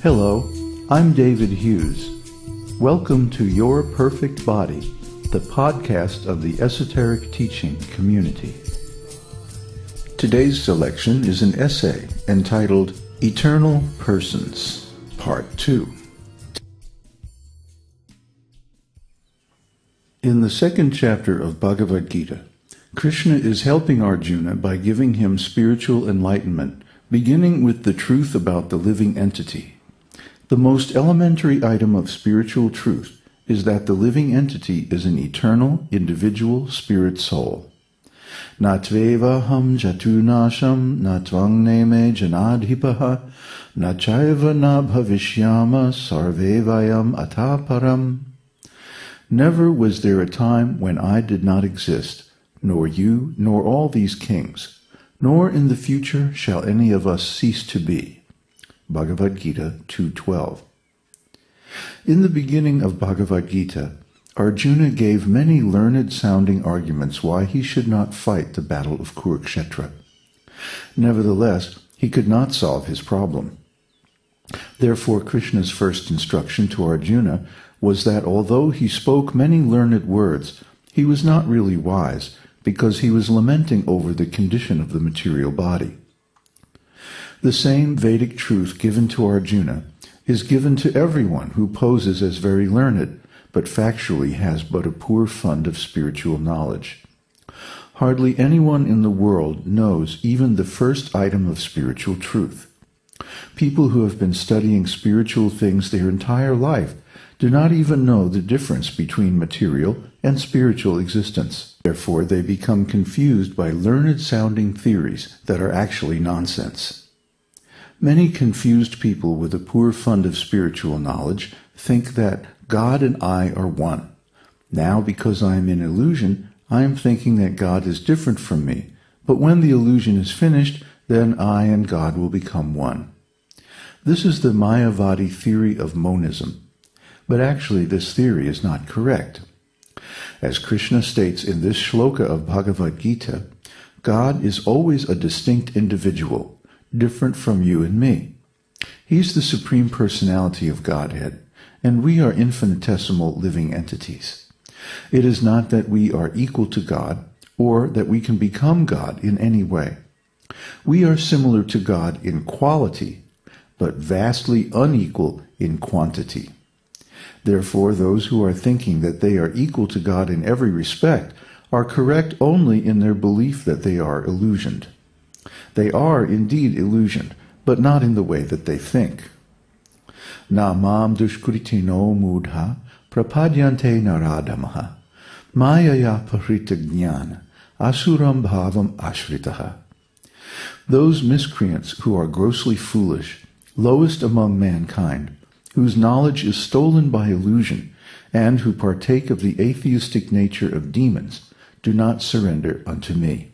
Hello, I'm David Hughes. Welcome to Your Perfect Body, the podcast of the Esoteric Teaching Community. Today's selection is an essay entitled Eternal Persons, Part 2. In the second chapter of Bhagavad-gītā, Kṛṣṇa is helping Arjuna by giving him spiritual enlightenment, beginning with the truth about the living entity. The most elementary item of spiritual truth is that the living entity is an eternal, individual spirit soul. Na evaham jatu nasam, na tvam neme janadhipah, na caiva na bhavisyamah, sarve vayam atah param. Never was there a time when I did not exist, nor you, nor all these kings, nor in the future shall any of us cease to be. Bhagavad-gītā 2:12. In the beginning of Bhagavad-gītā, Arjuna gave many learned-sounding arguments why he should not fight the battle of Kṛṣṇa. Nevertheless, he could not solve his problem. Therefore, Krishna's first instruction to Arjuna was that although he spoke many learned words, he was not really wise, because he was lamenting over the condition of the material body. The same Vedic truth given to Arjuna is given to everyone who poses as very learned, but factually has but a poor fund of spiritual knowledge. Hardly anyone in the world knows even the first item of spiritual truth. People who have been studying spiritual things their entire life do not even know the difference between material and spiritual existence. Therefore, they become confused by learned-sounding theories that are actually nonsense. Many confused people with a poor fund of spiritual knowledge think that God and I are one. Now, because I am in illusion, I am thinking that God is different from me, but when the illusion is finished, then I and God will become one. This is the Mayavadi theory of monism, but actually this theory is not correct. As Kṛṣṇa states in this shloka of Bhagavad-gītā, God is always a distinct individual, different from you and me. He's the Supreme Personality of Godhead, and we are infinitesimal living entities. It is not that we are equal to God, or that we can become God in any way. We are similar to God in quality, but vastly unequal in quantity. Therefore, those who are thinking that they are equal to God in every respect are correct only in their belief that they are illusioned. They are indeed illusioned, but not in the way that they think. Namam dushkritino mudha prapadyante naradamaha mayaya parita jnana asuram bhavam ashritaha. Those miscreants who are grossly foolish, lowest among mankind, whose knowledge is stolen by illusion, and who partake of the atheistic nature of demons, do not surrender unto me.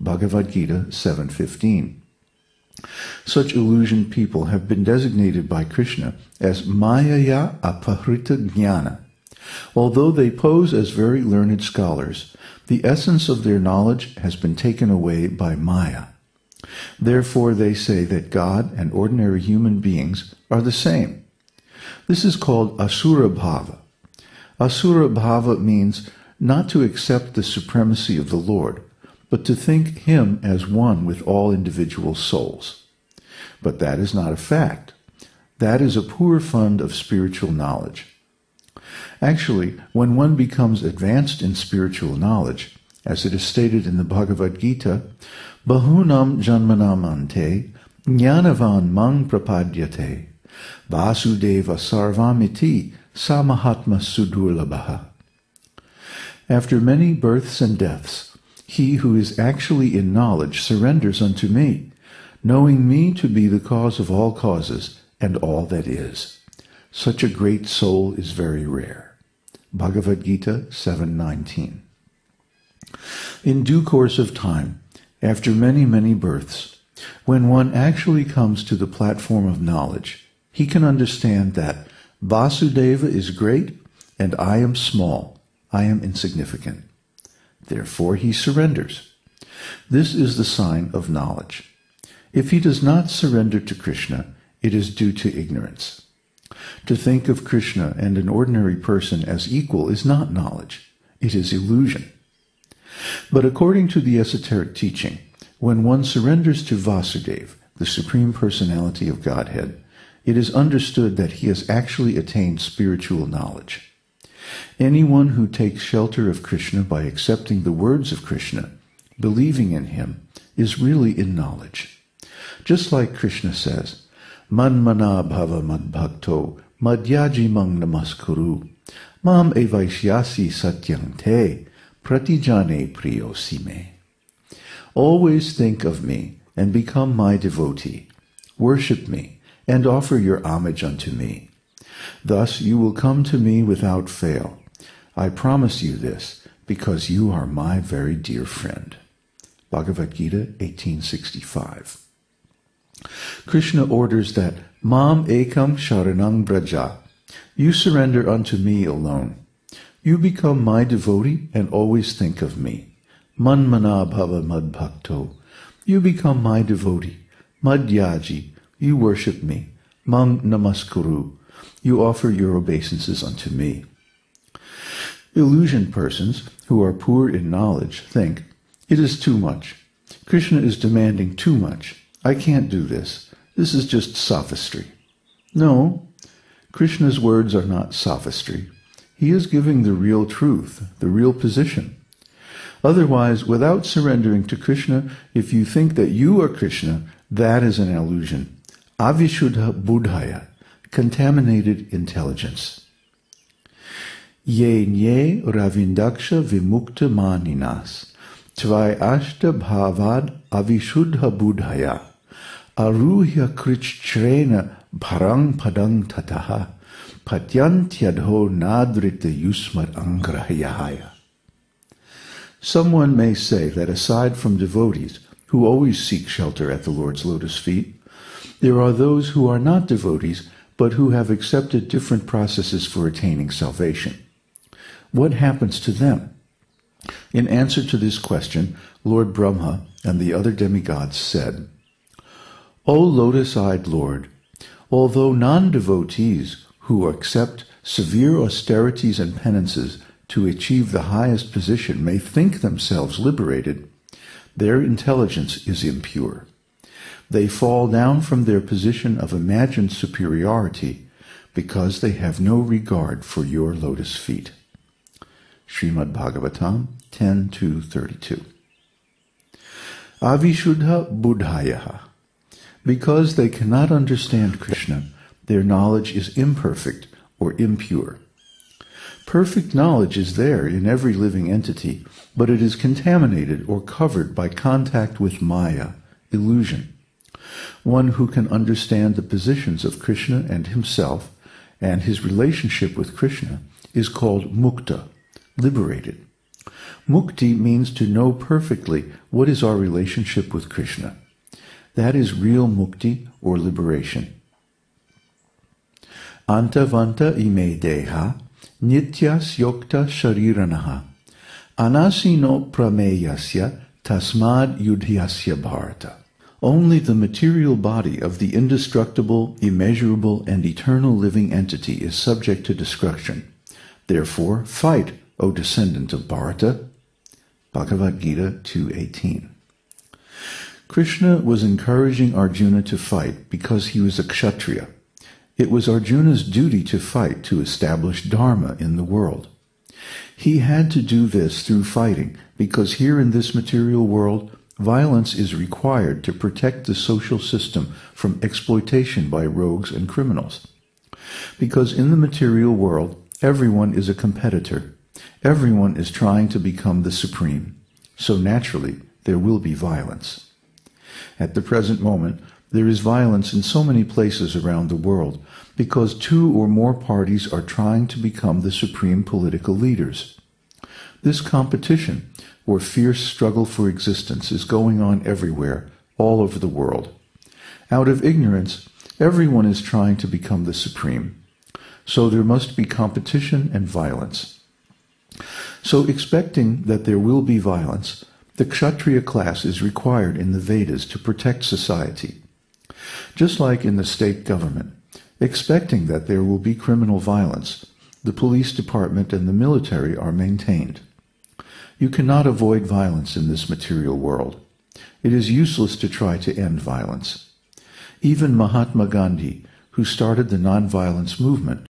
Bhagavad-gītā 7:15. Such illusioned people have been designated by Kṛṣṇa as mayaya aparita jnana. Although they pose as very learned scholars, the essence of their knowledge has been taken away by maya. Therefore they say that God and ordinary human beings are the same. This is called asura bhava. Asura bhava means not to accept the supremacy of the Lord, but to think him as one with all individual souls. But that is not a fact. That is a poor fund of spiritual knowledge. Actually, when one becomes advanced in spiritual knowledge, as it is stated in the Bhagavad-gītā, bahunam janmanam ante jnanavan mang prapadyate vasudeva sarvamiti samahatma sudurlabha. After many births and deaths, he who is actually in knowledge surrenders unto me, knowing me to be the cause of all causes and all that is. Such a great soul is very rare. Bhagavad-gītā 7:19. In due course of time, after many, many births, when one actually comes to the platform of knowledge, he can understand that Vasudeva is great and I am small, I am insignificant. Therefore he surrenders. This is the sign of knowledge. If he does not surrender to Kṛṣṇa, it is due to ignorance. To think of Kṛṣṇa and an ordinary person as equal is not knowledge, it is illusion. But according to the esoteric teaching, when one surrenders to Vasudeva, the Supreme Personality of Godhead, it is understood that he has actually attained spiritual knowledge. Anyone who takes shelter of Kṛṣṇa by accepting the words of Kṛṣṇa, believing in him, is really in knowledge. Just like Kṛṣṇa says, Manmana bhava madbhakto madhyaji mang namaskuru mam evaham satyam te pratijane priyosi me. Always think of me and become my devotee. Worship me and offer your homage unto me. Thus you will come to me without fail. I promise you this, because you are my very dear friend. Bhagavad-gītā 18:65. Kṛṣṇa orders that Mam ekam sharanam braja. You surrender unto me alone. You become my devotee and always think of me. Manmana bhava madbhakto. You become my devotee. Madhyaji. You worship me. Mang namaskuru. You offer your obeisances unto me. Illusion persons, who are poor in knowledge, think, it is too much. Kṛṣṇa is demanding too much. I can't do this. This is just sophistry. No, Kṛṣṇa's words are not sophistry. He is giving the real truth, the real position. Otherwise, without surrendering to Kṛṣṇa, if you think that you are Kṛṣṇa, that is an illusion. Avishuddha buddhaya, contaminated intelligence. Ye nye ravindaksha vimukta maninas, tvai ashta bhavad avishuddha buddhaya, aruhya krichchrena bharang padang tataha, patyantyadho nadrita yusmar angrahayahaya. Someone may say that aside from devotees, who always seek shelter at the Lord's lotus feet, there are those who are not devotees, but who have accepted different processes for attaining salvation. What happens to them? In answer to this question, Lord Brahma and the other demigods said, O lotus-eyed Lord, although non-devotees who accept severe austerities and penances to achieve the highest position may think themselves liberated, their intelligence is impure. They fall down from their position of imagined superiority because they have no regard for your lotus feet. Śrīmad-Bhāgavatam 10:2-32. Avishuddha buddhayaha. Because they cannot understand Kṛṣṇa, their knowledge is imperfect or impure. Perfect knowledge is there in every living entity, but it is contaminated or covered by contact with Maya, illusion. One who can understand the positions of Kṛṣṇa and himself and his relationship with Kṛṣṇa is called mukta, liberated. Mukti means to know perfectly what is our relationship with Kṛṣṇa. That is real mukti or liberation. Antavanta ime deha nityas yokta shariranaha anasino prameyasya tasmad yudhyasya bharata. Only the material body of the indestructible, immeasurable, and eternal living entity is subject to destruction. Therefore, fight, O descendant of Bharata. Bhagavad-gītā 2:18. Kṛṣṇa was encouraging Arjuna to fight because he was a kshatriya. It was Arjuna's duty to fight to establish dharma in the world. He had to do this through fighting because here in this material world, violence is required to protect the social system from exploitation by rogues and criminals. Because in the material world, everyone is a competitor. Everyone is trying to become the supreme. So naturally, there will be violence. At the present moment, There is violence in so many places around the world because two or more parties are trying to become the supreme political leaders. This competition, or fierce struggle for existence, is going on everywhere, all over the world. Out of ignorance, everyone is trying to become the supreme. So there must be competition and violence. So expecting that there will be violence, the Kshatriya class is required in the Vedas to protect society. Just like in the state government, expecting that there will be criminal violence, the police department and the military are maintained. You cannot avoid violence in this material world. It is useless to try to end violence. Even Mahatma Gandhi, who started the nonviolence movement,